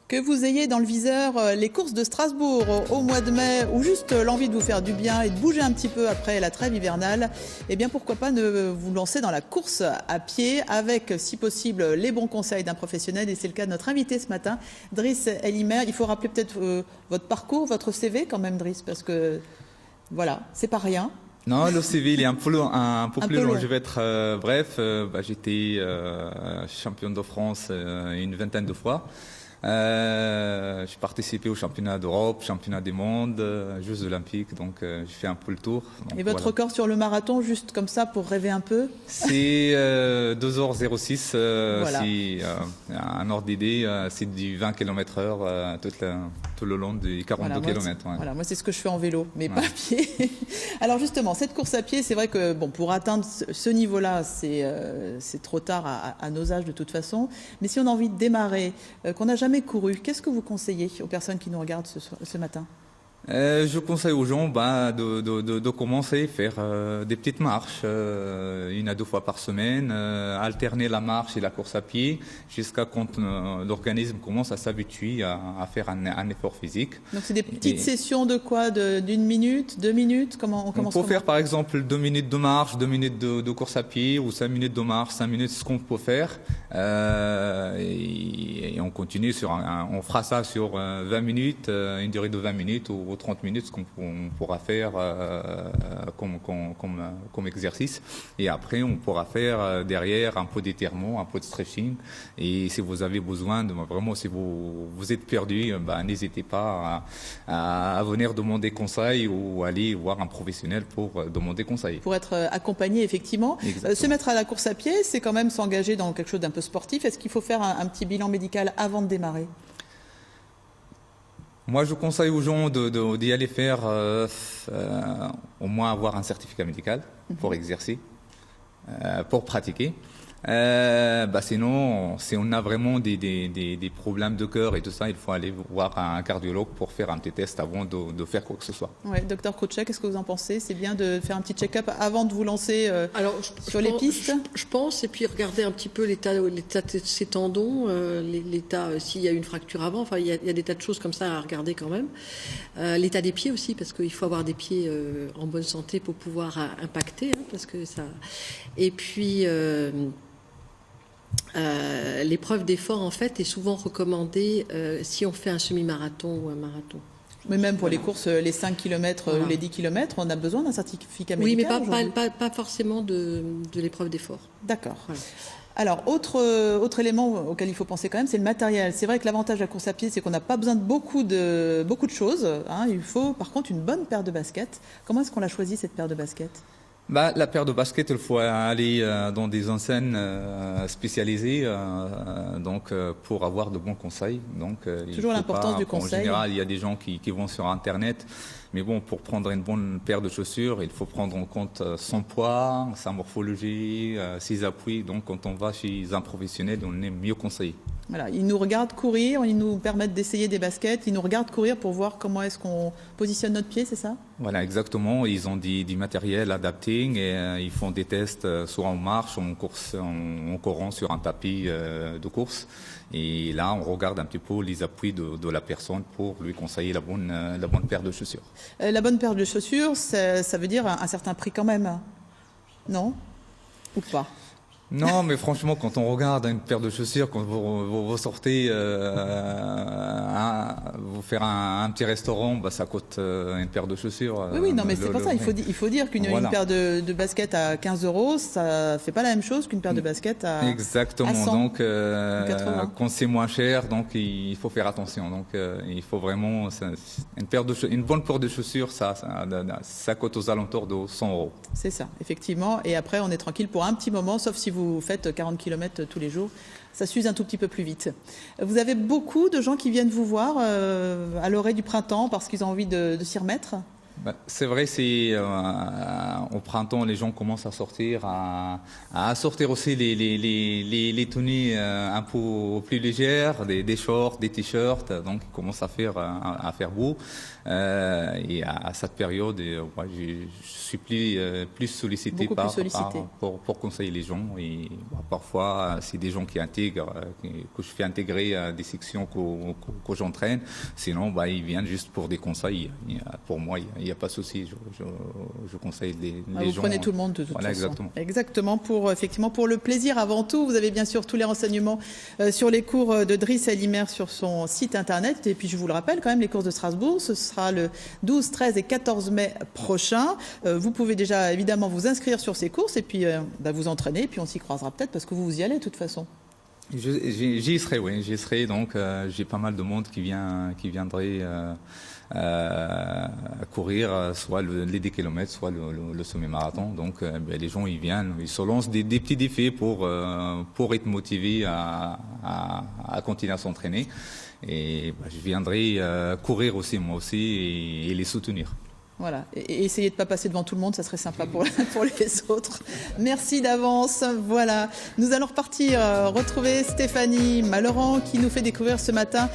Que vous ayez dans le viseur les courses de Strasbourg au mois de mai ou juste l'envie de vous faire du bien et de bouger un petit peu après la trêve hivernale, eh bien pourquoi pas ne vous lancer dans la course à pied avec, si possible, les bons conseils d'un professionnel. Et c'est le cas de notre invité ce matin, Driss Elimer. Il faut rappeler peut-être votre parcours, votre CV quand même, Driss, parce que voilà, c'est pas rien. Non, le CV il est un peu plus long. long. Je vais être bref. J'étais champion de France une vingtaine de fois. J'ai participé aux championnats d'Europe, championnats du monde, Jeux olympiques, donc j'ai fait un peu le tour. Donc, et votre record sur le marathon, juste comme ça pour rêver un peu? C'est 2h06, voilà. C'est un ordre d'idée, c'est du 20 km/h tout le long des 42 km. Ouais. Voilà, moi c'est ce que je fais en vélo, mais pas à pied. Alors justement, cette course à pied, c'est vrai que bon, pour atteindre ce niveau-là, c'est trop tard à nos âges de toute façon. Mais si on a envie de démarrer, qu'on n'a jamais couru, qu'est-ce que vous conseillez aux personnes qui nous regardent ce matin? Je conseille aux gens de commencer à faire des petites marches, 1 à 2 fois par semaine, alterner la marche et la course à pied jusqu'à quand l'organisme commence à s'habituer à faire un effort physique. Donc c'est des petites sessions de quoi, d'une minute, 2 minutes? Comment on commence? On peut faire par exemple 2 minutes de marche, 2 minutes de course à pied ou 5 minutes de marche, 5 minutes, ce qu'on peut faire. Et on continue on fera ça sur 20 minutes, une durée de 20 minutes ou 30 minutes, ce qu'on pourra faire comme exercice. Et après, on pourra faire derrière un peu d'étirement, un peu de stretching. Et si vous avez besoin, vraiment, si vous êtes perdu, n'hésitez pas à venir demander conseil ou aller voir un professionnel pour demander conseil. Pour être accompagné, effectivement. Se mettre à la course à pied, c'est quand même s'engager dans quelque chose d'un peu sportif. Est-ce qu'il faut faire un petit bilan médical avant de démarrer? Moi, je conseille aux gens d'y aller faire, au moins avoir un certificat médical pour exercer, pour pratiquer. Sinon, si on a vraiment des problèmes de cœur et tout ça, il faut aller voir un cardiologue pour faire un petit test avant de faire quoi que ce soit. Ouais, docteur Krouchek, qu'est-ce que vous en pensez? C'est bien de faire un petit check-up avant de vous lancer sur les pistes? Je pense, et puis regarder un petit peu l'état de ses tendons, l'état, s'il y a eu une fracture avant, enfin il y a des tas de choses comme ça à regarder quand même. L'état des pieds aussi, parce qu'il faut avoir des pieds en bonne santé pour pouvoir impacter, parce que ça. Et puis l'épreuve d'effort en fait est souvent recommandée si on fait un semi-marathon ou un marathon. Mais même pour les courses, les 5 km ou les 10 km, on a besoin d'un certificat médical? Oui, mais pas forcément de l'épreuve d'effort. D'accord. Voilà. Alors, autre élément auquel il faut penser quand même, c'est le matériel. C'est vrai que l'avantage de la course à pied, c'est qu'on n'a pas besoin de beaucoup de choses. Il faut par contre une bonne paire de baskets. Comment est-ce qu'on l'a choisi, cette paire de baskets? La paire de baskets, il faut aller dans des enseignes spécialisées pour avoir de bons conseils. Donc, toujours l'importance du conseil. En général, il y a des gens qui vont sur Internet. Mais bon, pour prendre une bonne paire de chaussures, il faut prendre en compte son poids, sa morphologie, ses appuis. Donc, quand on va chez un professionnel, on est mieux conseillé. Voilà, ils nous regardent courir, ils nous permettent d'essayer des baskets, ils nous regardent courir pour voir comment est-ce qu'on positionne notre pied, c'est ça? Voilà, exactement. Ils ont du matériel adapté et ils font des tests soit en marche, en course, en courant sur un tapis de course. Et là, on regarde un petit peu les appuis de la personne pour lui conseiller la bonne paire de chaussures. La bonne paire de chaussures, ça veut dire un certain prix quand même, non? Ou pas? Non, mais franchement, quand on regarde une paire de chaussures, quand vous sortez, vous faire un petit restaurant, ça coûte une paire de chaussures. Oui, non, mais c'est pas ça. Il faut dire qu'une paire de baskets à 15 €, ça fait pas la même chose qu'une paire de baskets à Exactement. À 100, donc, quand c'est moins cher, donc il faut faire attention. Donc, il faut vraiment une bonne paire de chaussures, ça coûte aux alentours de 100 €. C'est ça, effectivement. Et après, on est tranquille pour un petit moment, sauf si vous faites 40 km tous les jours. Ça s'use un tout petit peu plus vite. Vous avez beaucoup de gens qui viennent vous voir à l'orée du printemps parce qu'ils ont envie de s'y remettre? C'est vrai, au printemps, les gens commencent à sortir, à sortir aussi les tenues un peu plus légères, des shorts, des t-shirts, donc il commence à faire beau. Et à cette période, je suis plus sollicité pour conseiller les gens. Et parfois, c'est des gens qui intègrent, que je fais intégrer des sections que j'entraîne. Sinon, ils viennent juste pour des conseils. Pour moi, il n'y a pas de souci. Je conseille les gens. Vous prenez tout le monde de toute façon. Exactement. Exactement. Pour le plaisir avant tout. Vous avez bien sûr tous les renseignements sur les cours de Driss Elimer sur son site internet. Et puis je vous le rappelle quand même, les courses de Strasbourg, ce sera le 12, 13 et 14 mai prochain. Vous pouvez déjà évidemment vous inscrire sur ces courses et puis vous entraîner. Et puis on s'y croisera peut-être parce que vous y allez de toute façon. J'y serai, oui. J'y serai. Donc j'ai pas mal de monde qui viendrait courir soit les 10 km, soit le semi-marathon. Donc les gens ils viennent, ils se lancent des petits défis pour être motivés à continuer à s'entraîner. Et je viendrai courir aussi moi aussi et les soutenir. Voilà, et essayez de ne pas passer devant tout le monde, ça serait sympa pour les autres. Merci d'avance. Voilà, nous allons repartir retrouver Stéphanie Malorand qui nous fait découvrir ce matin